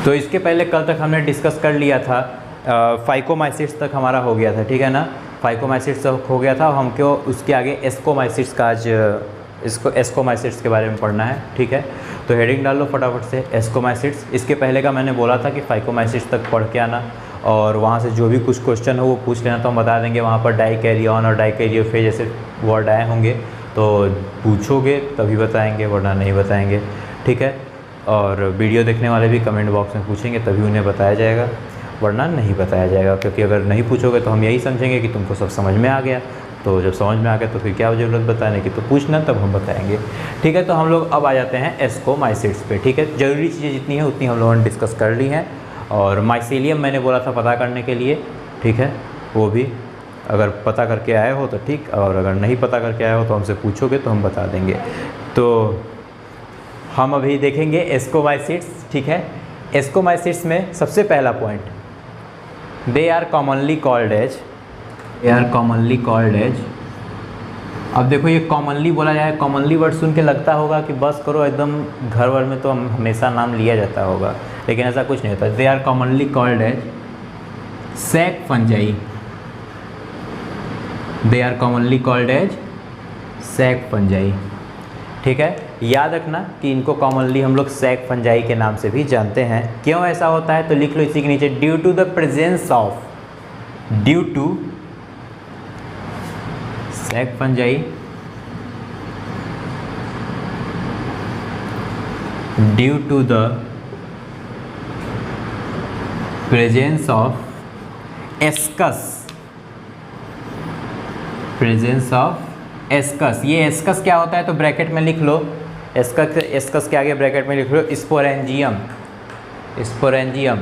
तो इसके पहले कल तक हमने डिस्कस कर लिया था, फाइकोमाइसिट्स तक हमारा हो गया था, ठीक है ना। फाइकोमाइसिट्स तक हो गया था, हमको उसके आगे एस्कोमाइसिट्स का आज इसको एस्कोमाइसिट्स के बारे में पढ़ना है, ठीक है। तो हेडिंग डाल लो फटाफट से, एस्कोमाइसिट्स। इसके पहले का मैंने बोला था कि फाइकोमाइसिट्स तक पढ़ के आना और वहाँ से जो भी कुछ क्वेश्चन हो वो पूछ लेना, तो हम बता देंगे। वहाँ पर डाइकैरियन और डाइकैरियोफेज जैसे वर्ड आए होंगे तो पूछोगे तभी बताएंगे, वरना नहीं बताएंगे, ठीक है। और वीडियो देखने वाले भी कमेंट बॉक्स में पूछेंगे तभी उन्हें बताया जाएगा, वरना नहीं बताया जाएगा। क्योंकि अगर नहीं पूछोगे तो हम यही समझेंगे कि तुमको सब समझ में आ गया, तो जब समझ में आ गया तो फिर क्या ज़रूरत बताने की, तो पूछना तब हम बताएंगे, ठीक है। तो हम लोग अब आ जाते हैं एस्कोमाइसिट्स पे, ठीक है। ज़रूरी चीज़ें जितनी हैं उतनी हम लोगों ने डिस्कस कर ली हैं। और माइसीलियम मैंने बोला था पता करने के लिए, ठीक है। वो भी अगर पता करके आए हो तो ठीक, और अगर नहीं पता करके आए हो तो हमसे पूछोगे तो हम बता देंगे। तो हम अभी देखेंगे एस्कोमाइसिट्स, ठीक है। एस्कोमाइसिट्स में सबसे पहला point, they are commonly called as, they are commonly called as. अब देखो ये कॉमनली बोला जाए, कॉमनली वर्ड सुन के लगता होगा कि बस करो एकदम घर वर में तो हमेशा नाम लिया जाता होगा, लेकिन ऐसा कुछ नहीं होता। They are commonly called as sac fungi, they are commonly called as sac fungi, ठीक है। याद रखना कि इनको कॉमनली हम लोग सैक फंजाई के नाम से भी जानते हैं। क्यों ऐसा होता है तो लिख लो इसी के नीचे, due to the presence of, due to sac fungi, due to the presence of ascus, presence of ascus. ये एस्कस क्या होता है तो ब्रैकेट में लिख लो, एस्कस, एस्कस के आगे ब्रैकेट में लिख लो स्पोरेंजियम, स्पोरेंजियम।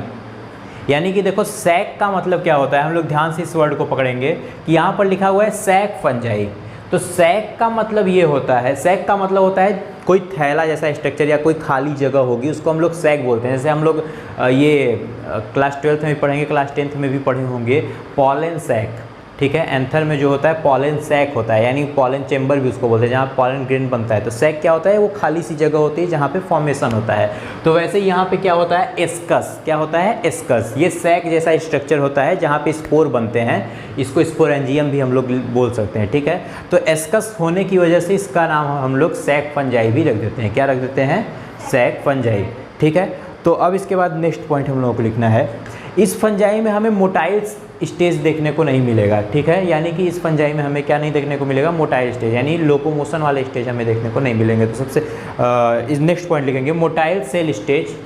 यानी कि देखो सैक का मतलब क्या होता है, हम लोग ध्यान से इस वर्ड को पकड़ेंगे कि यहाँ पर लिखा हुआ है सैक फंजाई। तो सैक का मतलब ये होता है, सैक का मतलब होता है कोई थैला जैसा स्ट्रक्चर या कोई खाली जगह होगी उसको हम लोग सैक बोलते हैं। जैसे हम लोग ये क्लास 12th में भी पढ़ेंगे, क्लास 10th में भी पढ़े होंगे पॉलन सैक, ठीक है। एंथर में जो होता है पॉलन सैक होता है, यानी पॉलन चेंबर भी उसको बोलते हैं, जहाँ पॉलन ग्रेन बनता है। तो सैक क्या होता है, वो खाली सी जगह होती है जहाँ पे फॉर्मेशन होता है। तो वैसे यहाँ पे क्या होता है, एस्कस, क्या होता है, एस्कस। ये सैक जैसा स्ट्रक्चर होता है जहाँ पे स्पोर बनते हैं, इसको स्पोरेंजियम भी हम लोग बोल सकते हैं, ठीक है। तो एस्कस होने की वजह से इसका नाम हम लोग सैक फंजाई भी रख देते हैं। क्या रख देते हैं, सैक फंजाई, ठीक है। तो अब इसके बाद नेक्स्ट पॉइंट हम लोगों को लिखना है, इस फंजाई में हमें मोटाइल स्टेज देखने को नहीं मिलेगा, ठीक है। यानी कि इस फंजाई में हमें क्या नहीं देखने को मिलेगा, मोटाइल स्टेज, यानी लोकोमोशन वाले स्टेज हमें देखने को नहीं मिलेंगे। तो सबसे इस नेक्स्ट पॉइंट लिखेंगे, motile cell stage,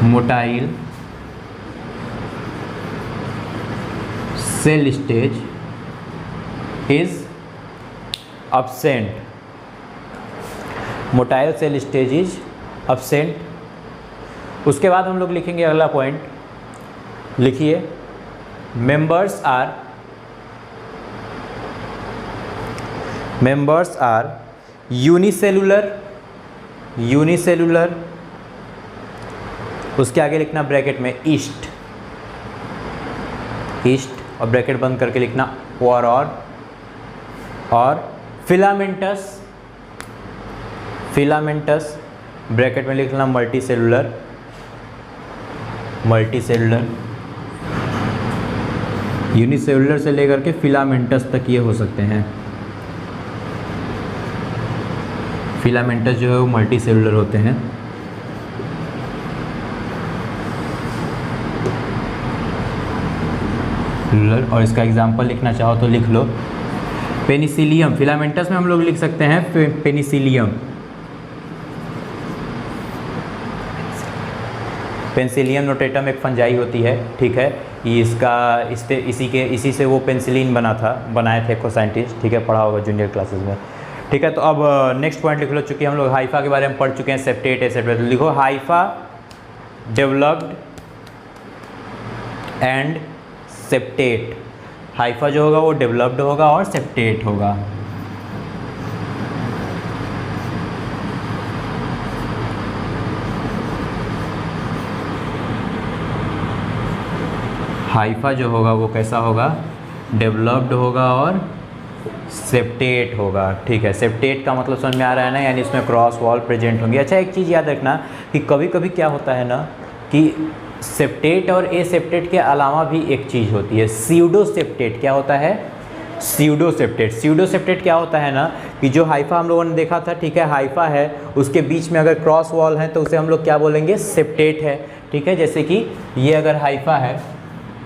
motile cell stage is absent, motile cell stage is absent। उसके बाद हम लोग लिखेंगे अगला पॉइंट, लिखिए मेंबर्स आर यूनिसेलुलर, यूनिसेलुलर। उसके आगे लिखना ब्रैकेट में ईस्ट, ईस्ट और ब्रैकेट बंद करके लिखना और फिलामेंटस, फिलामेंटस ब्रैकेट में लिखना मल्टीसेलुलर, मल्टीसेलुलर। यूनिसेलुलर से लेकर के फिलामेंटस तक ये हो सकते हैं। फिलामेंटस जो है वो मल्टीसेलुलर होते हैं। और इसका एग्जांपल लिखना चाहो तो लिख लो पेनिसिलियम। फिलामेंटस में हम लोग लिख सकते हैं पेनिसिलियम, पेनिसिलियम नोटेटम एक फंजाई होती है, ठीक है। इसी से वो पेनिसिलिन बनाए थे को साइंटिस्ट, ठीक है, पढ़ा होगा जूनियर क्लासेस में, ठीक है। तो अब नेक्स्ट पॉइंट लिख लो, चूँकि हम लोग हाइफा के बारे में पढ़ चुके हैं, सेप्टेट एसेप्टेट, लिखो hypha developed and septate. Hypha जो होगा वो डेवलप्ड होगा और सेप्टेट होगा। हाइफा जो होगा वो कैसा होगा, डेवलप्ड होगा और सेप्टेट होगा। ठीक है, सेप्टेट का मतलब समझ में आ रहा है ना, यानी इसमें क्रॉस वॉल प्रेजेंट होंगे। अच्छा, एक चीज़ याद रखना कि कभी कभी क्या होता है ना कि सेप्टेट और ए सेप्टेट के अलावा भी एक चीज़ होती है, स्यूडो सेप्टेट। क्या होता है? Pseudo septate. स्यूडो सेप्टेट क्या होता है ना कि जो हाइफा हम लोगों ने देखा था, ठीक है, हाइफा है, उसके बीच में अगर क्रॉस वॉल है तो उसे हम लोग क्या बोलेंगे? सेप्टेट है। ठीक है, जैसे कि ये अगर हाइफा है,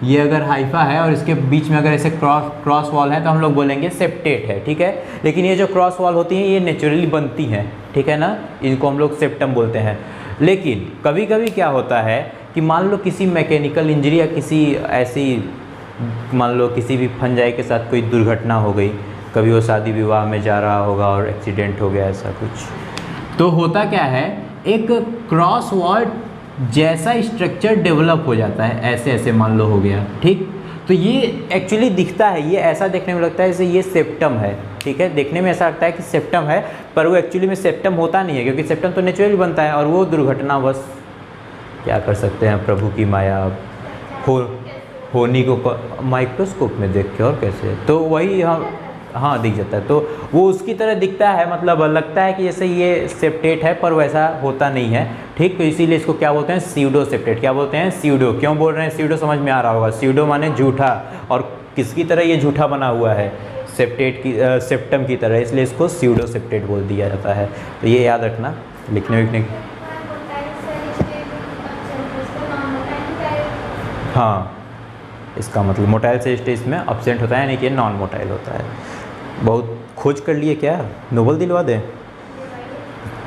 ये अगर हाइफा है और इसके बीच में अगर ऐसे क्रॉस वॉल है तो हम लोग बोलेंगे सेप्टेट है। ठीक है, लेकिन ये जो क्रॉस वॉल होती हैं ये नेचुरली बनती हैं, ठीक है ना, इनको हम लोग सेप्टम बोलते हैं। लेकिन कभी कभी क्या होता है कि मान लो किसी मैकेनिकल इंजरी या किसी ऐसी, मान लो किसी भी फंजाई के साथ कोई दुर्घटना हो गई, कभी वो शादी विवाह में जा रहा होगा और एक्सीडेंट हो गया ऐसा कुछ, तो होता क्या है, एक क्रॉस वॉल जैसा स्ट्रक्चर डेवलप हो जाता है, ऐसे ऐसे मान लो हो गया। ठीक, तो ये एक्चुअली दिखता है, ये ऐसा देखने में लगता है जैसे ये सेप्टम है। ठीक है, देखने में ऐसा लगता है कि सेप्टम है, पर वो एक्चुअली में सेप्टम होता नहीं है, क्योंकि सेप्टम तो नेचुरली बनता है और वो दुर्घटनावश, क्या कर सकते हैं, प्रभु की माया, होनी को माइक्रोस्कोप में देख के और कैसे, तो वही हाँ दिख जाता है, तो वो उसकी तरह दिखता है, मतलब लगता है कि जैसे ये सेप्टेट है, पर वैसा होता नहीं है। ठीक, तो इसीलिए इसको क्या बोलते हैं? Pseudo septate. क्या बोलते हैं? स्यूडो। क्यों बोल रहे हैं स्यूडो? समझ में आ रहा होगा, स्यूडो माने झूठा, और किसकी तरह ये झूठा बना हुआ है? सेप्टेट की, सेप्टम की तरह, इसलिए इसको स्यूडो सेप्टेट बोल दिया जाता है। तो ये याद रखना लिखने विखने। हाँ, इसका मतलब मोटाइल से स्टेज में अब्सेंट होता है, यानी कि नॉन मोटाइल होता है। बहुत खोज कर लिए क्या, नोबल दिलवा दें?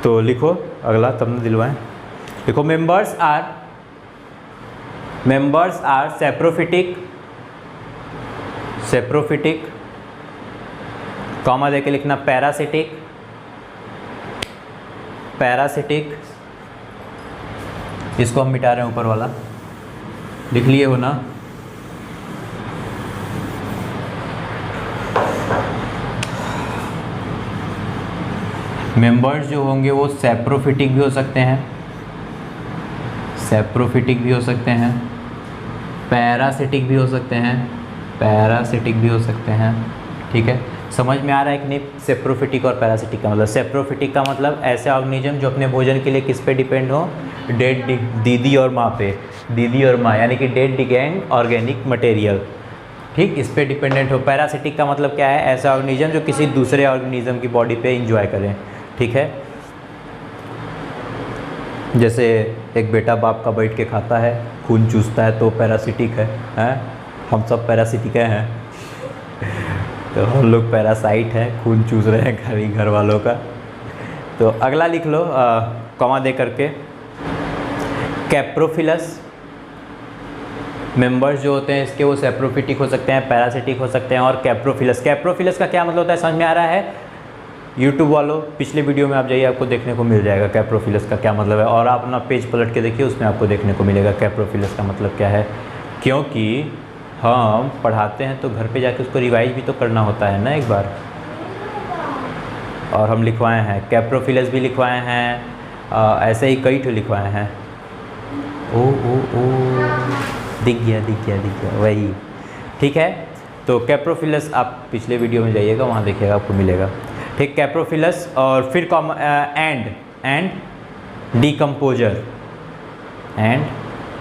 तो लिखो अगला, तब न दिलवाएं। लिखो मेंबर्स आर सेप्रोफिटिक, कॉमा देके लिखना पैरासिटिक, इसको हम मिटा रहे हैं ऊपर वाला, लिख लिए हो ना? मेंबर्स जो होंगे वो सेप्रोफिटिक भी हो सकते हैं, पैरासिटिक भी हो सकते हैं, ठीक है। समझ में आ रहा है कि नहीं सेप्रोफिटिक और पैरासिटिक का मतलब? सेप्रोफिटिक का मतलब ऐसे ऑर्गेनिज्म जो अपने भोजन के लिए किस पे डिपेंड हो? डेड दीदी और माँ पे, यानी कि डेड डिगेंग ऑर्गेनिक मटेरियल, ठीक, इस पे डिपेंडेंट हो। पैरासिटिक का मतलब क्या है? ऐसा ऑर्गेनिज्म जो किसी दूसरे ऑर्गेनिज्म की बॉडी पे इंजॉय करें, ठीक है। जैसे एक बेटा बाप का बैठ के खाता है, खून चूसता है, तो पैरासिटिक है? हम सब पैरासिटिक हैं तो हम लोग पैरासाइट हैं, खून चूस रहे हैं घर वालों का। तो अगला लिख लो कॉमा दे करके, कैप्रोफिलस। मेंबर्स जो होते हैं इसके वो सेप्रोफिटिक हो सकते हैं, पैरासिटिक हो सकते हैं, और कैप्रोफिलस का क्या मतलब होता है? समझ में आ रहा है? यूट्यूब वालों पिछले वीडियो में आप जाइए, आपको देखने को मिल जाएगा कैप्रोफिलस का क्या मतलब है, और आप अपना पेज पलट के देखिए, उसमें आपको देखने को मिलेगा कैप्रोफिलस का मतलब क्या है। क्योंकि हम पढ़ाते हैं तो घर पे जाके उसको रिवाइज भी तो करना होता है ना एक बार, और हम लिखवाए हैं, कैप्रोफिलस भी लिखवाए हैं, ऐसे ही कई ठो लिखवाए हैं। ओ दिख गया वही, ठीक है। तो कैप्रोफिलस आप पिछले वीडियो में जाइएगा, वहाँ देखिएगा, आपको मिलेगा, ठीक। कैप्रोफिलस, और फिर एंड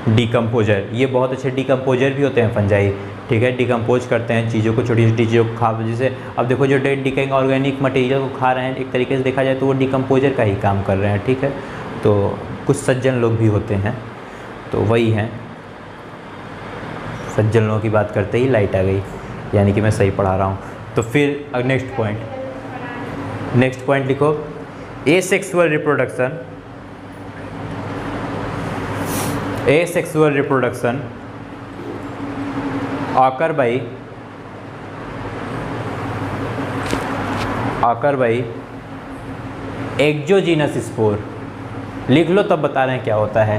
डिकम्पोजर, ये बहुत अच्छे डिकम्पोजर भी होते हैं फंजाई, ठीक है। डिकम्पोज करते हैं चीज़ों को, छोटी छोटी चीज़ों को खा, जैसे अब देखो जो डेड डिकेइंग ऑर्गेनिक मटेरियल को खा रहे हैं, एक तरीके से देखा जाए तो वो डिकम्पोजर का ही काम कर रहे हैं, ठीक है। तो कुछ सज्जन लोग भी होते हैं, तो वही हैं। सज्जन लोगों की बात करते ही लाइट आ गई, यानी कि मैं सही पढ़ा रहा हूँ। तो फिर नेक्स्ट पॉइंट लिखो, asexual reproduction occur by exogenous spore. लिख लो तब बता रहे हैं क्या होता है।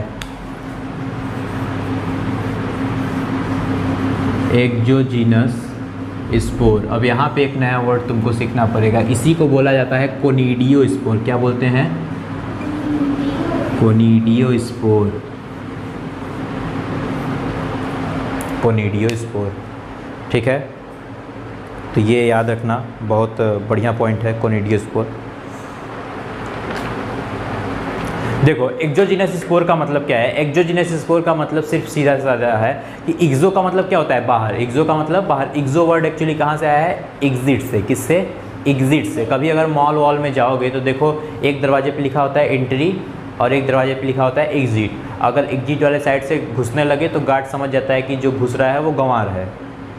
Exogenous spore. अब यहाँ पे एक नया वर्ड तुमको सीखना पड़ेगा, इसी को बोला जाता है कोनिडियो स्पोर। क्या बोलते हैं? कोनिडियो स्पोर, ठीक है। तो ये याद रखना, बहुत बढ़िया पॉइंट है कोनिडियोस्पोर। देखो एक्सोजीनस स्पोर का मतलब क्या है? एक्सोजीनस स्पोर का मतलब सिर्फ सीधा साधा है कि एक्सो का मतलब क्या होता है? बाहर। एक्सो का मतलब बाहर। एक्सो वर्ड एक्चुअली कहाँ से आया है? एग्जिट से। किससे? एग्जिट से। कभी अगर मॉल वॉल में जाओगे तो देखो एक दरवाजे पे लिखा होता है एंट्री और एक दरवाजे पे लिखा होता है एग्जिट। अगर एग्जिट वाले साइड से घुसने लगे तो गार्ड समझ जाता है कि जो घुस रहा है वो गंवार है,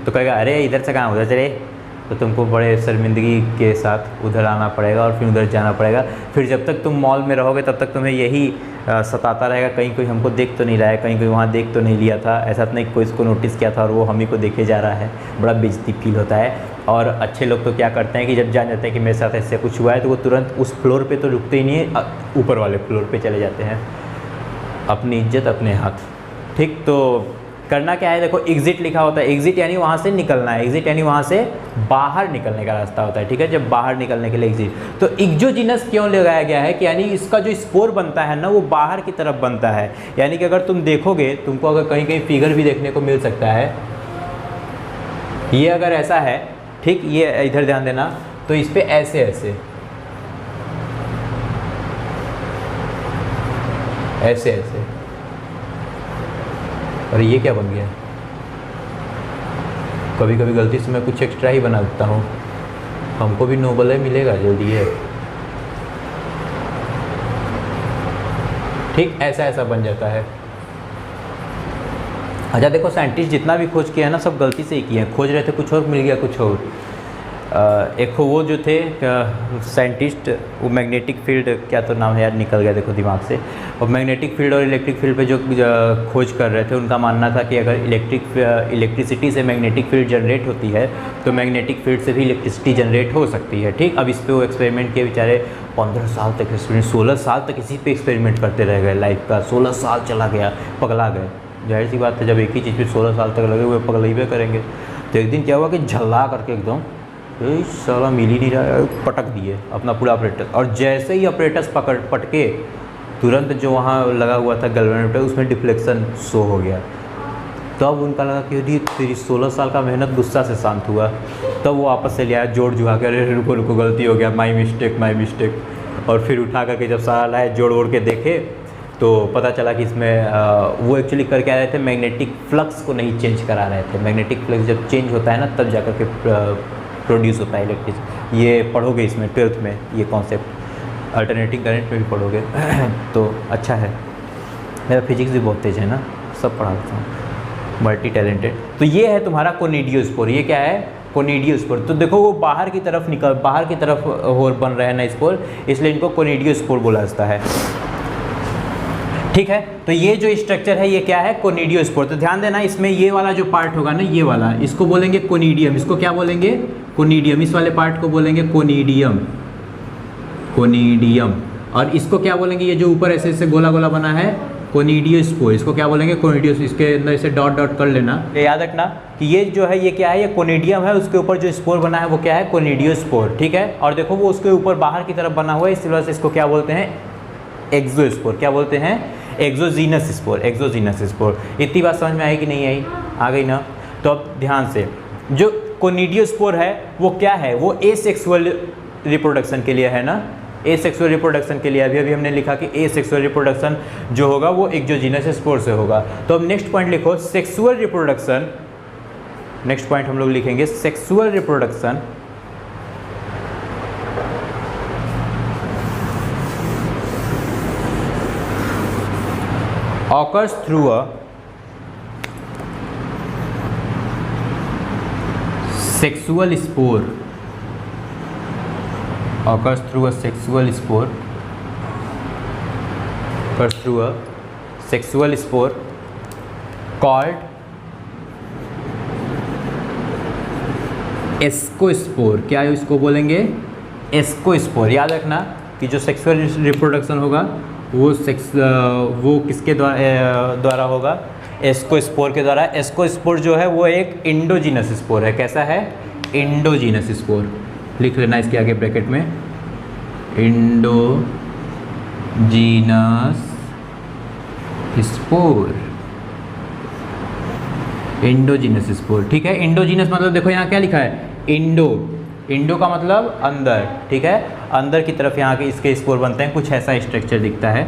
तो कहेगा अरे इधर से कहाँ उधर चले, तो तुमको बड़े शर्मिंदगी के साथ उधर आना पड़ेगा और फिर उधर जाना पड़ेगा। फिर जब तक तुम मॉल में रहोगे तब तक तुम्हें यही सताता रहेगा, कहीं कोई हमको देख तो नहीं रहा है, कहीं कोई वहाँ देख तो नहीं लिया था, ऐसा तो नहीं कोई इसको नोटिस किया था और वो हम ही को देखे जा रहा है। बड़ा बेइज्जती फील होता है। और अच्छे लोग तो क्या करते हैं कि जब जान जाते हैं कि मेरे साथ ऐसे कुछ हुआ है तो वो तुरंत उस फ्लोर पर तो रुकते ही नहीं है, ऊपर वाले फ्लोर पर चले जाते हैं। अपनी इज्जत अपने हाथ। ठीक, तो करना क्या है? देखो एग्जिट लिखा होता है, एग्जिट यानी वहाँ से निकलना है, एग्जिट यानी वहाँ से बाहर निकलने का रास्ता होता है। ठीक है, जब बाहर निकलने के लिए एग्जिट। तो एक्सोजीनस क्यों लगाया गया है कि यानी इसका जो स्पोर बनता है ना वो बाहर की तरफ बनता है। यानी कि अगर तुम देखोगे, तुमको अगर कहीं कहीं फिगर भी देखने को मिल सकता है, ये अगर ऐसा है, ठीक, ये इधर ध्यान देना, तो इस पर ऐसे ऐसे ऐसे ऐसे, और ये क्या बन गया? कभी कभी गलती से मैं कुछ एक्स्ट्रा ही बना देता हूँ, हमको भी नोबल है मिलेगा जल्दी है। ठीक, ऐसा ऐसा बन जाता है। अच्छा देखो साइंटिस्ट जितना भी खोज किया है ना सब गलती से ही किए हैं। खोज रहे थे कुछ और, मिल गया कुछ और। एक वो जो थे साइंटिस्ट, वो मैग्नेटिक फील्ड, क्या तो नाम है यार, निकल गया देखो दिमाग से। और मैग्नेटिक फील्ड और इलेक्ट्रिक फील्ड पे जो खोज कर रहे थे, उनका मानना था कि अगर इलेक्ट्रिसिटी से मैग्नेटिक फील्ड जनरेट होती है तो मैग्नेटिक फील्ड से भी इलेक्ट्रिसिटी जनरेट हो सकती है। ठीक, अब इस पर वो एक्सपेरिमेंट किए बेचारे, 15 साल तक एक्सपेरिमेंट, 16 साल तक इसी पे एक्सपेरिमेंट करते रह गए। लाइफ का 16 साल चला गया, पगला गए। जाहिर सी बात है, जब एक ही चीज़ पे 16 साल तक लगे हुए पगलेबे करेंगे। तो एक दिन क्या हुआ कि झल्ला करके एकदम साला मिल ही नहीं रहा है, पटक दिए अपना पूरा ऑपरेटर। और जैसे ही ऑपरेटर्स पटके, तुरंत जो वहाँ लगा हुआ था गैल्वेनोमीटर उसमें डिफ्लेक्शन शो हो गया। तब उनका लगा कि यदि तेरी 16 साल का मेहनत गुस्सा से शांत हुआ। तब वो वापस से ले आया जोड़ जुड़ा के, अरे रुको रुको गलती हो गया, माई मिस्टेक। और फिर उठा करके जब सारा लाए जोड़ ओड़ के देखे तो पता चला कि इसमें वो एक्चुअली कर क्या रहे थे, मैग्नेटिक फ्लक्स को नहीं चेंज करा रहे थे। मैग्नेटिक फ्लक्स जब चेंज होता है ना तब जा कर के प्रोड्यूस होता है इलेक्ट्रिसिटी। ये पढ़ोगे इसमें 12th में, ये कॉन्सेप्ट अल्टरनेटिंग करंट में भी पढ़ोगे तो अच्छा है। मेरा फिजिक्स भी बहुत तेज है ना, सब पढ़ाता हूँ, मल्टी टैलेंटेड। तो ये है तुम्हारा कोनिडियोस्पोर। ये क्या है? कोनिडियोस्पोर। तो देखो वो बाहर की तरफ होल बन रहे हैं ना स्पोर, इसलिए इनको कोनिडियोस्पोर बोला जाता है। ठीक है, तो ये जो स्ट्रक्चर है ये क्या है? कोनिडियोस्पोर। तो ध्यान देना, इसमें ये वाला जो पार्ट होगा ना, ये वाला, इसको बोलेंगे कोनिडियम। इसको क्या बोलेंगे? कोनिडियम। इस वाले पार्ट को बोलेंगे कोनिडियम। और इसको क्या बोलेंगे? ये जो ऊपर ऐसे ऐसे गोला गोला बना है, कोनिडियोस्पोर। इसको क्या बोलेंगे? कोनिडियोस्पोर। इसके अंदर इसे डॉट डॉट कर लेना। याद रखना कि ये जो है ये क्या है? ये कोनिडियम है, उसके ऊपर जो स्पोर बना है वो क्या है? कोनिडियोस्पोर। ठीक है, और देखो वो उसके ऊपर बाहर की तरफ बना हुआ है, इस वजह से इसको क्या बोलते हैं? एक्सोस्पोर। क्या बोलते हैं? Exogenous spore. इतनी बात समझ में आई कि नहीं आई? आ गई ना? तो अब ध्यान से, जो कोनिडियोस्पोर है वो क्या है? वो एसेक्सुअल रिप्रोडक्शन के लिए है ना, एसेक्सुअल रिप्रोडक्शन के लिए। अभी हमने लिखा कि एसेक्सुअल रिप्रोडक्शन जो होगा वो एक्सोजीनस स्पोर से होगा। तो अब नेक्स्ट पॉइंट लिखो, सेक्सुअल रिप्रोडक्शन। नेक्स्ट पॉइंट हम लोग लिखेंगे sexual reproduction occurs through a sexual spore. Occurs through a sexual spore. Occurs through a sexual spore called ascospore. क्या है इसको बोलेंगे? एस्कोस्पोर। याद रखना कि जो सेक्सुअल रिप्रोडक्शन होगा वो किसके द्वारा होगा? एस्कोस्पोर के द्वारा। एस्कोस्पोर जो है वो एक इंडोजीनस स्पोर है। कैसा है? Endogenous spore. लिख लेना इसके आगे ब्रैकेट में, इंडोजीनस स्पोर। इंडोजीनस स्पोर, ठीक है। इंडोजीनस मतलब देखो यहाँ क्या लिखा है, इंडो, इंडो का मतलब अंदर, ठीक है, अंदर की तरफ यहाँ के इसके स्पोर बनते हैं, कुछ ऐसा स्ट्रक्चर दिखता है।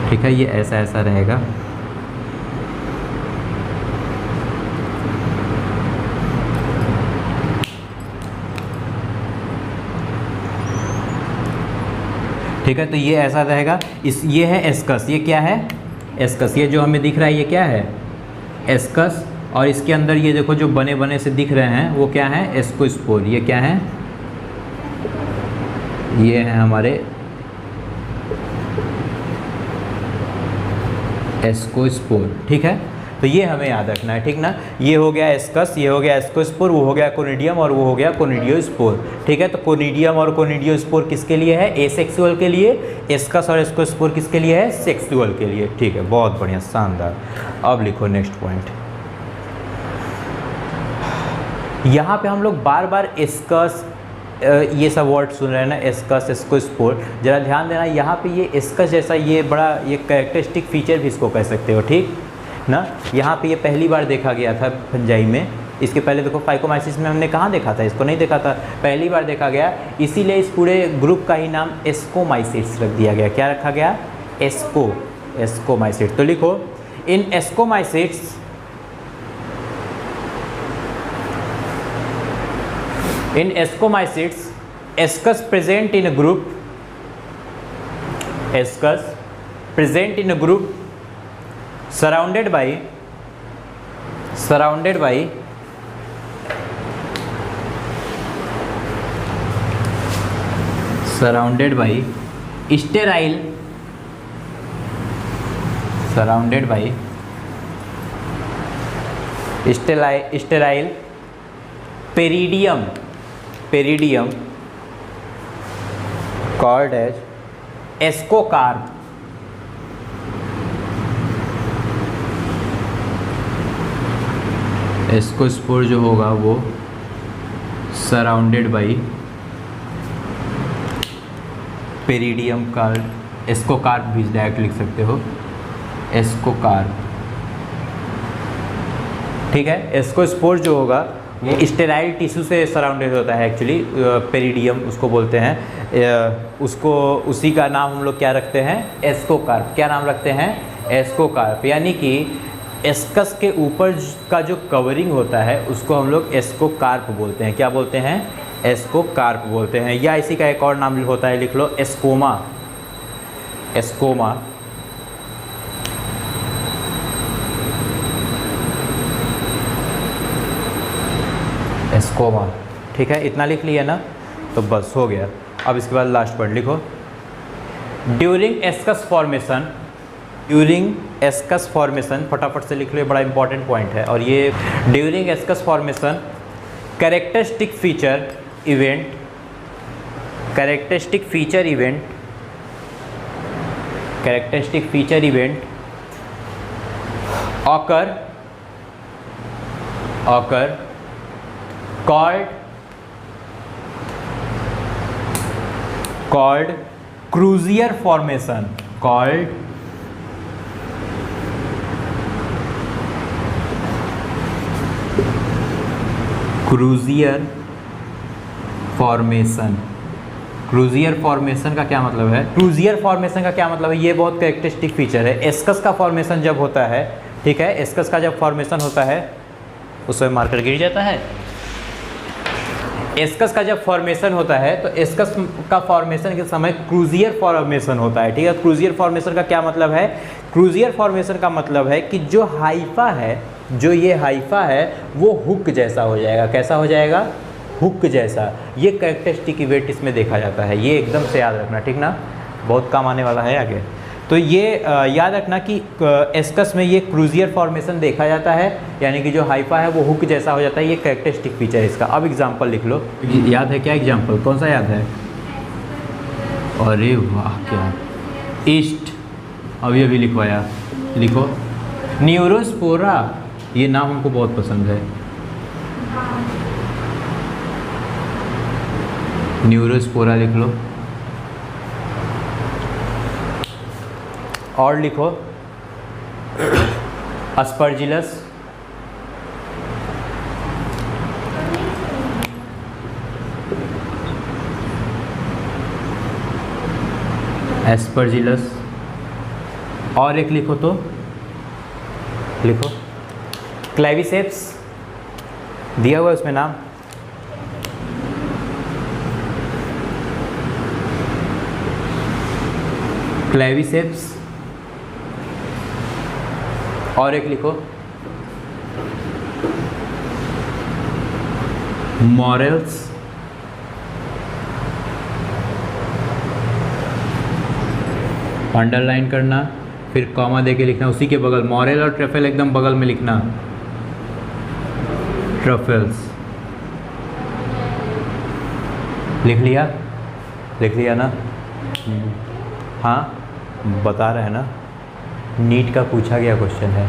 ठीक है, ये ऐसा ऐसा रहेगा। ठीक है, तो ये ऐसा रहेगा। ये है एस्कस, ये क्या है, एस्कस, ये जो हमें दिख रहा है ये क्या है, एस्कस। और इसके अंदर ये देखो जो बने बने से दिख रहे हैं वो क्या है, एस्कोस्पोर। ये क्या है, ये है हमारे एस्कोस्पोर, ठीक है। तो ये हमें याद रखना है, ठीक ना। ये हो गया एस्कस, ये हो गया एस्कोस्पोर, वो हो गया कोनिडियम और वो हो गया कोनिडियोस्पोर, ठीक है। तो कोनिडियम और कोनिडियोस्पोर किसके लिए है, एसेक्सुअल के लिए। एस्कस और एस्कोस्पोर किसके लिए है, सेक्सुअल के लिए, ठीक है। बहुत बढ़िया, शानदार। अब लिखो नेक्स्ट पॉइंट। यहाँ पे हम लोग बार बार एस्कस ये सब वर्ड सुन रहे हैं ना, एस्कस, एस्कोस्पोर। जरा ध्यान देना, यहाँ पे ये एस्कस जैसा ये बड़ा ये कैरेक्टरिस्टिक फीचर भी इसको कह सकते हो, ठीक ना। यहाँ पे ये पहली बार देखा गया था फंजाई में। इसके पहले देखो फाइकोमाइसिस में हमने कहाँ देखा था, इसको नहीं देखा था, पहली बार देखा गया। इसीलिए इस पूरे ग्रुप का ही नाम एस्कोमाइसिट्स रख दिया गया। क्या रखा गया, एस्कोमाइसिट्स। तो लिखो, इन ascomycetes in ascomycetes, ascus present in a group, ascus present in a group surrounded by sterile peridium called as ascocarp। Ascospore जो होगा वो surrounded by peridium carp, ascocarp भी डायरेक्ट लिख सकते हो, एस्कोकार्प, ठीक है। एस्कोस्पोर जो होगा ये स्टेराइल टिश्यू से सराउंडेड होता है एक्चुअली, पेरिडियम उसको बोलते हैं। उसको उसी का नाम हम लोग क्या रखते हैं, एस्कोकार्प। क्या नाम रखते हैं, एस्कोकार्प। यानी कि एस्कस के ऊपर का जो कवरिंग होता है उसको हम लोग एस्कोकार्प बोलते हैं। क्या बोलते हैं, एस्कोकार्प बोलते हैं। या इसी का एक और नाम होता है, लिख लो, एस्कोमा। एस्कोमा एस्कोमा, ठीक है। इतना लिख लिया ना, तो बस हो गया। अब इसके बाद लास्ट वर्ड लिखो, during ascus formation. During ascus formation फटाफट से लिख लो, ये बड़ा इंपॉर्टेंट पॉइंट है। और ये during ascus formation characteristic feature event, characteristic feature event, characteristic feature event occur called crozier formation, called crozier formation. Crozier formation का क्या मतलब है, क्रूजियर फॉर्मेशन का क्या मतलब है, ये बहुत कैरेक्टरिस्टिक फीचर है। एस्कस का फॉर्मेशन जब होता है, ठीक है, एस्कस का जब फॉर्मेशन होता है उसमें मार्कर गिर जाता है। एस्कस का जब फॉर्मेशन होता है तो एस्कस का फॉर्मेशन के समय क्रूजियर फॉर्मेशन होता है, ठीक है। क्रूजियर फॉर्मेशन का क्या मतलब है, क्रूजियर फॉर्मेशन का मतलब है कि जो हाइफा है, जो ये हाइफा है वो हुक जैसा हो जाएगा। कैसा हो जाएगा, हुक जैसा। ये कैरेक्टरिस्टिक इवेंट इसमें देखा जाता है। ये एकदम से याद रखना, ठीक ना, बहुत काम आने वाला है आगे। तो ये याद रखना कि एस्कस में ये क्रूजियर फॉर्मेशन देखा जाता है, यानी कि जो हाइफा है वो हुक जैसा हो जाता है। ये कैरेक्टरिस्टिक फीचर है इसका। अब एग्जांपल लिख लो, याद है क्या एग्जांपल, कौन सा याद है, अरे वाह क्या, ईस्ट, अभी अभी लिखवाया, लिखो न्यूरोस्पोरा। ये नाम हमको बहुत पसंद है, न्यूरोस्पोरा लिख लो। और लिखो अस्परजिलस, एस्परजिलस। और एक लिखो तो लिखो क्लेविसेप्स, दिया हुआ है उसमें नाम। क्लेविसेप्स। और एक लिखो मॉरेल्स। अंडरलाइन करना, फिर कॉमा देके लिखना उसी के बगल, मॉरेल और ट्रफेल एकदम बगल में लिखना, ट्रफेल्स। लिख लिया ना? हाँ बता रहे हैं ना, नीट का पूछा गया क्वेश्चन है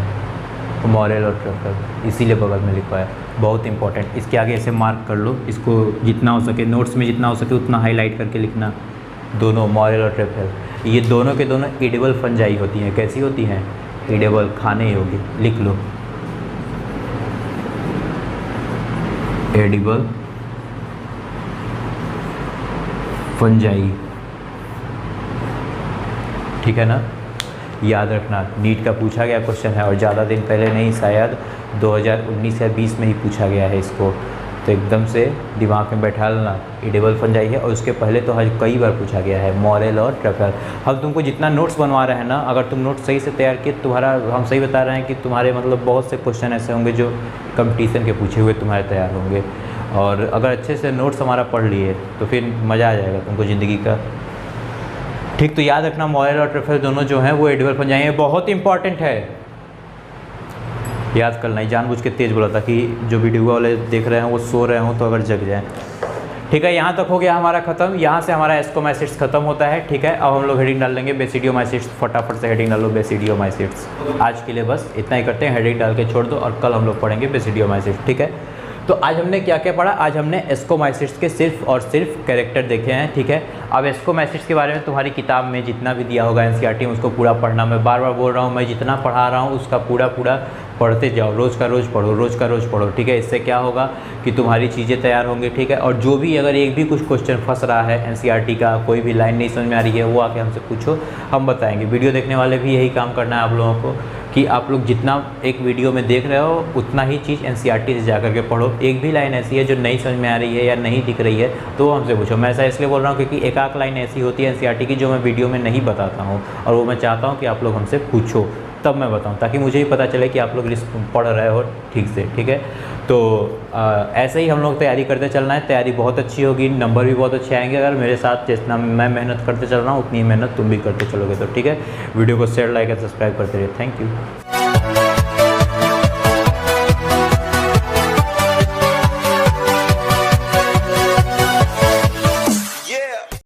मॉरेल और ट्रफेल, इसीलिए बगल में लिखा है, बहुत इंपॉर्टेंट। इसके आगे ऐसे मार्क कर लो, इसको जितना हो सके नोट्स में जितना हो सके उतना हाईलाइट करके लिखना। दोनों मॉरेल और ट्रफेल, ये दोनों के दोनों एडिबल फंजाई होती हैं। कैसी होती हैं? एडिबल, खाने योग्य। लिख लो एडिबल फंजाई, ठीक है ना? याद रखना, नीट का पूछा गया क्वेश्चन है और ज़्यादा दिन पहले नहीं, शायद 2019 या 20 में ही पूछा गया है इसको, तो एकदम से दिमाग में बैठा लेना। एडिबल फंजाई है और उसके पहले तो हज कई बार पूछा गया है मॉरेल और ट्रफेल। हम तुमको जितना नोट्स बनवा रहे हैं ना, अगर तुम नोट्स सही से तैयार किए, तुम्हारा, हम सही बता रहे हैं कि तुम्हारे मतलब बहुत से क्वेश्चन ऐसे होंगे जो कंपटीशन के पूछे हुए तुम्हारे तैयार होंगे। और अगर अच्छे से नोट्स हमारा पढ़ लिए तो फिर मज़ा आ जाएगा तुमको ज़िंदगी का। ठीक, तो याद रखना मॉरेल और ट्रफेल दोनों जो हैं वो एडिबल फंजाई हैं, बहुत इंपॉर्टेंट है, याद करना। जानबूझ के तेज़ बोला था कि जो वीडियो वाले देख रहे हैं वो सो रहे हों तो अगर जग जाएँ। ठीक है, यहाँ तक हो गया हमारा ख़त्म। यहाँ से हमारा एस्कोमाइसिट्स ख़त्म होता है। ठीक है, अब हम लोग हेडिंग डाल लेंगे बेसिडियोमाइसिट्स। फटाफट से हेडिंग डालो बेसिडियोमाइसिट्स। आज के लिए बस इतना ही करते हैं, हेडिंग डाल के छोड़ दो और कल हम लोग पढ़ेंगे बेसिडियोमाइसिट्स। ठीक है, तो आज हमने क्या क्या पढ़ा? आज हमने एस्कोमाइसिट्स के सिर्फ और सिर्फ कैरेक्टर देखे हैं। ठीक है, अब एस्कोमाइसिट्स के बारे में तुम्हारी किताब में जितना भी दिया होगा एनसीईआरटी में उसको पूरा पढ़ना। मैं बार बार बोल रहा हूँ, मैं जितना पढ़ा रहा हूँ उसका पूरा पढ़ते जाओ, रोज़ का रोज़ पढ़ो, रोज़ का रोज़ पढ़ो। ठीक है, इससे क्या होगा कि तुम्हारी चीज़ें तैयार होंगी। ठीक है, और जो भी अगर एक भी कुछ क्वेश्चन फंस रहा है एनसीईआरटी का, कोई भी लाइन नहीं समझ में आ रही है, वो आके हमसे पूछो, हम बताएंगे। वीडियो देखने वाले भी यही काम करना है आप लोगों को कि आप लोग जितना एक वीडियो में देख रहे हो उतना ही चीज़ एनसीईआरटी से जा करके पढ़ो। एक भी लाइन ऐसी है जो नहीं समझ में आ रही है या नहीं दिख रही है तो वो हमसे पूछो। मैं ऐसा इसलिए बोल रहा हूँ क्योंकि एक आध लाइन ऐसी होती है एनसीईआरटी की जो मैं वीडियो में नहीं बताता हूँ और वो मैं चाहता हूँ कि आप लोग हमसे पूछो, तब मैं बताऊँ, ताकि मुझे ही पता चले कि आप लोग पढ़ रहे हो ठीक से। ठीक है, तो ऐसे ही हम लोग तैयारी करते चलना है। तैयारी बहुत अच्छी होगी, नंबर भी बहुत अच्छे आएंगे अगर मेरे साथ जितना मैं मेहनत करते चल रहा हूँ उतनी मेहनत तुम भी करते चलोगे तो। ठीक है, वीडियो को शेयर, लाइक और सब्सक्राइब करते रहिए। Thank you.